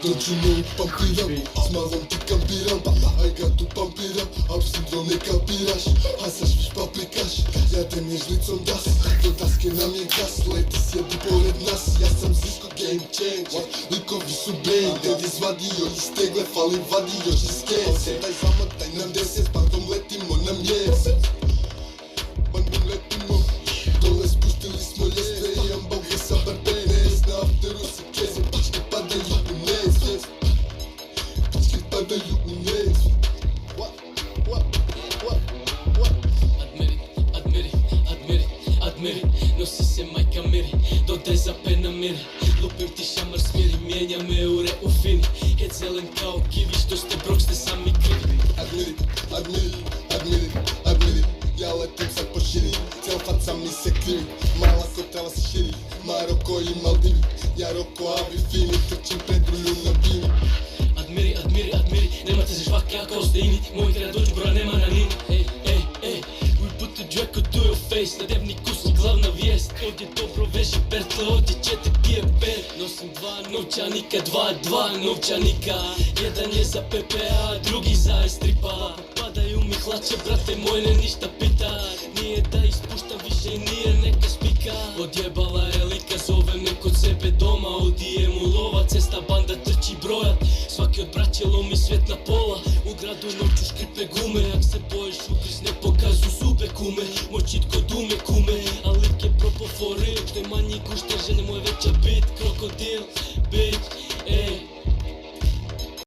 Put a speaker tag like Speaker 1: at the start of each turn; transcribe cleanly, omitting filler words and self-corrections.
Speaker 1: Don't you know pampiram, s malom ti kampiram I got to pampiram, ab syndrom ne kapiraš Hasaš viš paprikaš, ja te mježlicom das Do daske nam je gas, leti sjedi pored nas Ja sam Zisko game changer, likovi su brain Dead je zvadio iz tegle, fali vadi još iz kese Daj zamotaj nam 10, bandom letimo na mjesec Bandom letimo, dole spustili smo ljestve Imam bauke sa barbene, na afteru se keze Pičke padaju u nesvijest Pičke padaju u nesvijest
Speaker 2: Admiri, nosi se majka miri, dodaj za pena miri Lupim ti šamar smiri, mijenjam eure u fini Head zelen kao kiwi, što ste brok, ste sami krivi
Speaker 1: Admiri, ja letim sad po širi Cijel faca mi se krivi, mala kotela se širi Maroko i Maldivi, ja roko avi fini Trčim pred rulju na bini
Speaker 2: Admiri, nemate se žvake ako ste ini Moj kraj dođu, broja nema na nini Ej, we put the Draco to your face Na dnevniku si glavna vijest Ovdje dobro veži Bertle, ovdje ćete pije ber Nosim dva novčanika, dva novčanika Jedan je za PPA, drugi za istripa Padaju mi hlače, brate moj, ne ništa pita Nije da ispuštam više i nije neka spika Odjebala je lika, zove me kod sebe doma Audi mu lova, cesta banda trči brojat Svaki od braće lomi svijet na pola U gradu noću škripe gume Jak se boješ ugriz ne pokazu zube kume Moćit kod ume kume A lik je propo for real Što je manji gušter žene moje veća bit Krokodil, bitch